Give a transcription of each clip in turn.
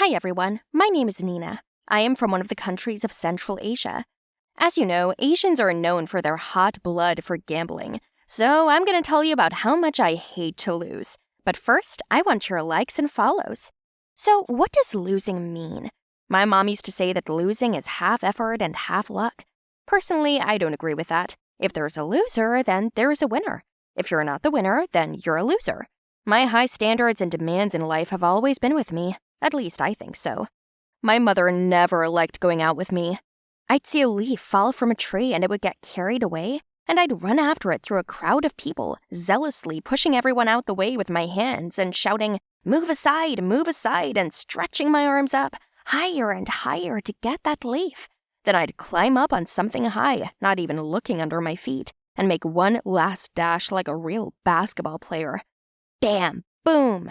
Hi everyone, my name is Nina. I am from one of the countries of Central Asia. As you know, Asians are known for their hot blood for gambling, so I'm going to tell you about how much I hate to lose. But first, I want your likes and follows. So, what does losing mean? My mom used to say that losing is half effort and half luck. Personally, I don't agree with that. If there's a loser, then there is a winner. If you're not the winner, then you're a loser. My high standards and demands in life have always been with me. At least I think so. My mother never liked going out with me. I'd see a leaf fall from a tree and it would get carried away, and I'd run after it through a crowd of people, zealously pushing everyone out the way with my hands and shouting, move aside, and stretching my arms up, higher and higher to get that leaf. Then I'd climb up on something high, not even looking under my feet, and make one last dash like a real basketball player. Bam! Boom!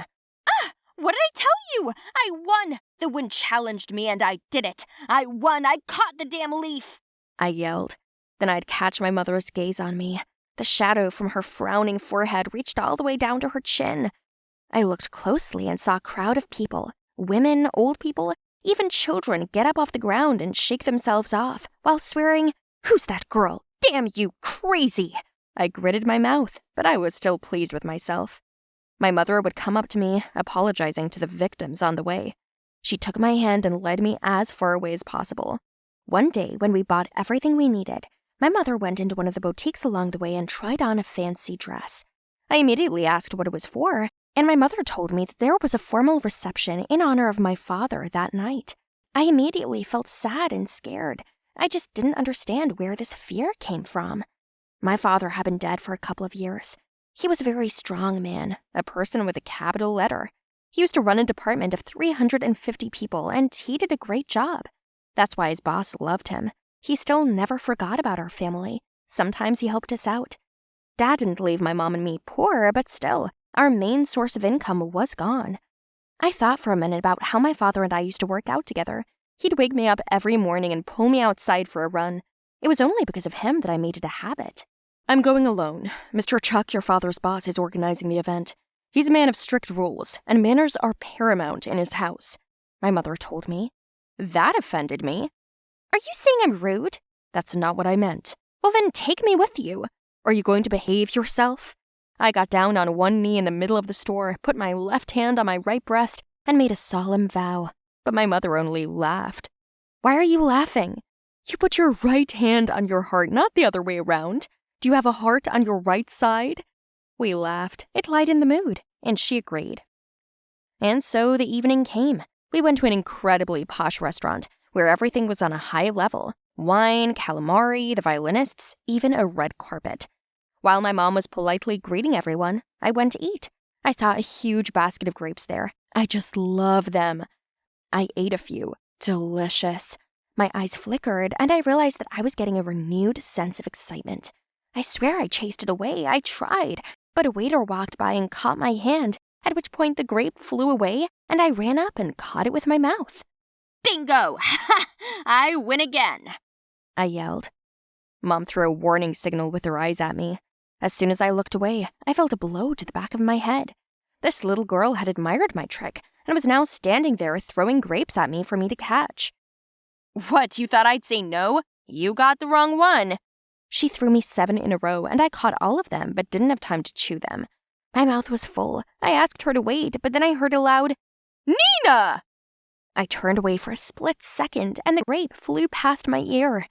What did I tell you? I won! The wind challenged me and I did it. I won! I caught the damn leaf! I yelled. Then I'd catch my mother's gaze on me. The shadow from her frowning forehead reached all the way down to her chin. I looked closely and saw a crowd of people, women, old people, even children get up off the ground and shake themselves off while swearing, "Who's that girl? Damn you, crazy!" I gritted my mouth, but I was still pleased with myself. My mother would come up to me, apologizing to the victims on the way. She took my hand and led me as far away as possible. One day, when we bought everything we needed, my mother went into one of the boutiques along the way and tried on a fancy dress. I immediately asked what it was for, and my mother told me that there was a formal reception in honor of my father that night. I immediately felt sad and scared. I just didn't understand where this fear came from. My father had been dead for a couple of years. He was a very strong man, a person with a capital letter. He used to run a department of 350 people, and he did a great job. That's why his boss loved him. He still never forgot about our family. Sometimes he helped us out. Dad didn't leave my mom and me poor, but still, our main source of income was gone. I thought for a minute about how my father and I used to work out together. He'd wake me up every morning and pull me outside for a run. It was only because of him that I made it a habit. I'm going alone. Mr. Chuck, your father's boss, is organizing the event. He's a man of strict rules, and manners are paramount in his house, my mother told me. That offended me. Are you saying I'm rude? That's not what I meant. Well, then take me with you. Are you going to behave yourself? I got down on one knee in the middle of the store, put my left hand on my right breast, and made a solemn vow. But my mother only laughed. Why are you laughing? You put your right hand on your heart, not the other way around. Do you have a heart on your right side? We laughed. It lightened the mood, and she agreed. And so the evening came. We went to an incredibly posh restaurant where everything was on a high level. Wine, calamari, the violinists, even a red carpet. While my mom was politely greeting everyone, I went to eat. I saw a huge basket of grapes there. I just love them. I ate a few. Delicious. My eyes flickered, and I realized that I was getting a renewed sense of excitement. I swear I chased it away. I tried, but a waiter walked by and caught my hand, at which point the grape flew away, and I ran up and caught it with my mouth. Bingo! Ha! I win again! I yelled. Mom threw a warning signal with her eyes at me. As soon as I looked away, I felt a blow to the back of my head. This little girl had admired my trick and was now standing there throwing grapes at me for me to catch. What, you thought I'd say no? You got the wrong one. She threw me 7 in a row, and I caught all of them, but didn't have time to chew them. My mouth was full. I asked her to wait, but then I heard a loud, "Nina!" I turned away for a split second, and the grape flew past my ear.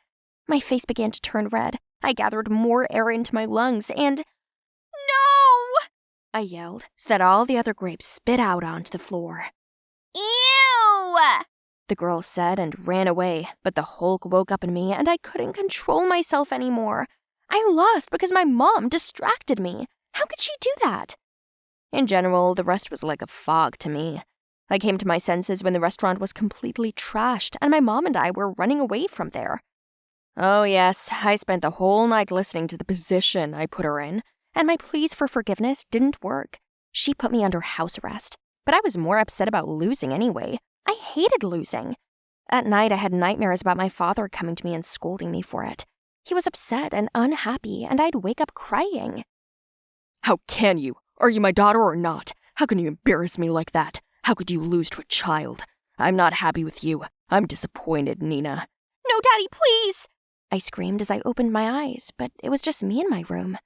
My face began to turn red. I gathered more air into my lungs, and, "No!" I yelled, so that all the other grapes spit out onto the floor. Ew! The girl said and ran away, but the Hulk woke up in me and I couldn't control myself anymore. I lost because my mom distracted me. How could she do that? In general, the rest was like a fog to me. I came to my senses when the restaurant was completely trashed and my mom and I were running away from there. Oh yes, I spent the whole night listening to the position I put her in, and my pleas for forgiveness didn't work. She put me under house arrest, but I was more upset about losing anyway. I hated losing. At night, I had nightmares about my father coming to me and scolding me for it. He was upset and unhappy, and I'd wake up crying. How can you? Are you my daughter or not? How can you embarrass me like that? How could you lose to a child? I'm not happy with you. I'm disappointed, Nina. No, Daddy, please! I screamed as I opened my eyes, but it was just me in my room.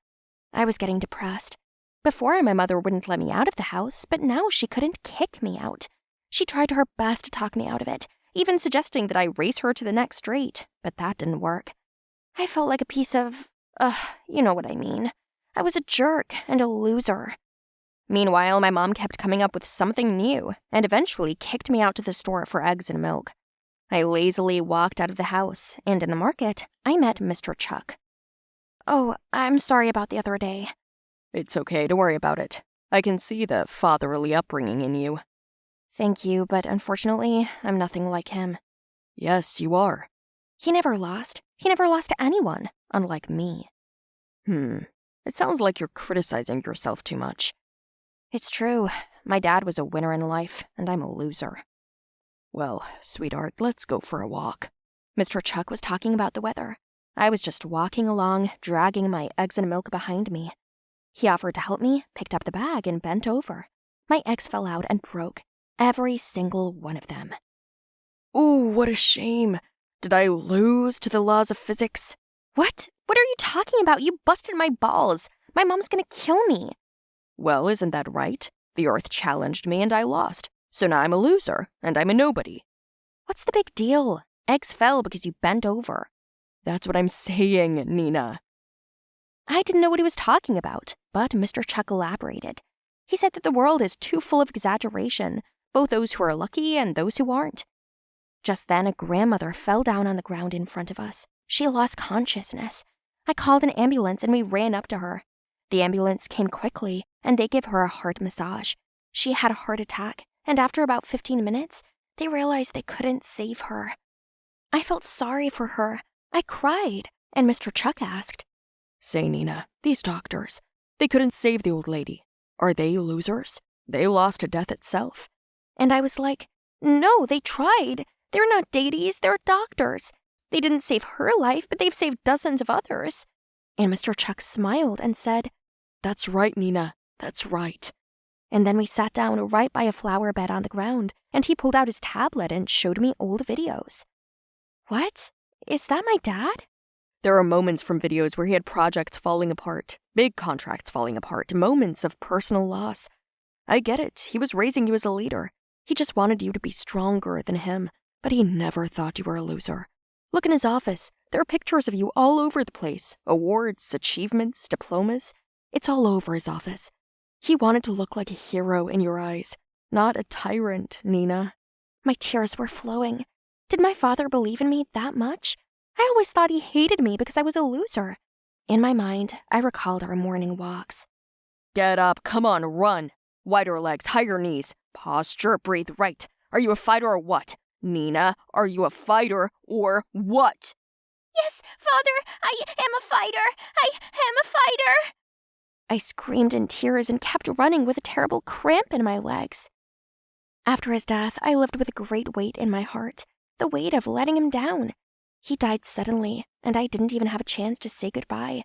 I was getting depressed. Before, my mother wouldn't let me out of the house, but now she couldn't kick me out. She tried her best to talk me out of it, even suggesting that I race her to the next street, but that didn't work. I felt like a piece of, you know what I mean. I was a jerk and a loser. Meanwhile, my mom kept coming up with something new and eventually kicked me out to the store for eggs and milk. I lazily walked out of the house, and in the market, I met Mr. Chuck. Oh, I'm sorry about the other day. It's okay, don't worry about it. I can see the fatherly upbringing in you. Thank you, but unfortunately, I'm nothing like him. Yes, you are. He never lost. He never lost to anyone, unlike me. It sounds like you're criticizing yourself too much. It's true. My dad was a winner in life, and I'm a loser. Well, sweetheart, let's go for a walk. Mr. Chuck was talking about the weather. I was just walking along, dragging my eggs and milk behind me. He offered to help me, picked up the bag, and bent over. My eggs fell out and broke. Every single one of them. Ooh, what a shame. Did I lose to the laws of physics? What? What are you talking about? You busted my balls. My mom's gonna kill me. Well, isn't that right? The Earth challenged me and I lost. So now I'm a loser, and I'm a nobody. What's the big deal? Eggs fell because you bent over. That's what I'm saying, Nina. I didn't know what he was talking about, but Mr. Chuck elaborated. He said that the world is too full of exaggeration, both those who are lucky and those who aren't. Just then, a grandmother fell down on the ground in front of us. She lost consciousness. I called an ambulance and we ran up to her. The ambulance came quickly, and they gave her a heart massage. She had a heart attack, and after about 15 minutes, they realized they couldn't save her. I felt sorry for her. I cried, and Mr. Chuck asked, Say, Nina, these doctors, they couldn't save the old lady. Are they losers? They lost to death itself. And I was like, no, they tried. They're not deities, they're doctors. They didn't save her life, but they've saved dozens of others. And Mr. Chuck smiled and said, That's right, Nina, that's right. And then we sat down right by a flower bed on the ground, and he pulled out his tablet and showed me old videos. What? Is that my dad? There are moments from videos where he had projects falling apart, big contracts falling apart, moments of personal loss. I get it, he was raising you as a leader. He just wanted you to be stronger than him, but he never thought you were a loser. Look in his office. There are pictures of you all over the place. Awards, achievements, diplomas. It's all over his office. He wanted to look like a hero in your eyes, not a tyrant, Nina. My tears were flowing. Did my father believe in me that much? I always thought he hated me because I was a loser. In my mind, I recalled our morning walks. Get up, come on, run. Wider legs, higher knees. Posture, breathe right. Are you a fighter or what? Nina, are you a fighter or what? Yes, Father, I am a fighter. I am a fighter. I screamed in tears and kept running with a terrible cramp in my legs. After his death, I lived with a great weight in my heart, the weight of letting him down. He died suddenly, and I didn't even have a chance to say goodbye.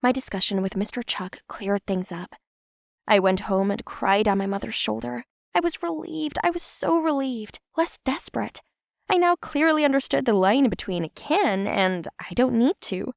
My discussion with Mr. Chuck cleared things up. I went home and cried on my mother's shoulder. I was relieved. I was so relieved, less desperate. I now clearly understood the line between can and I don't need to.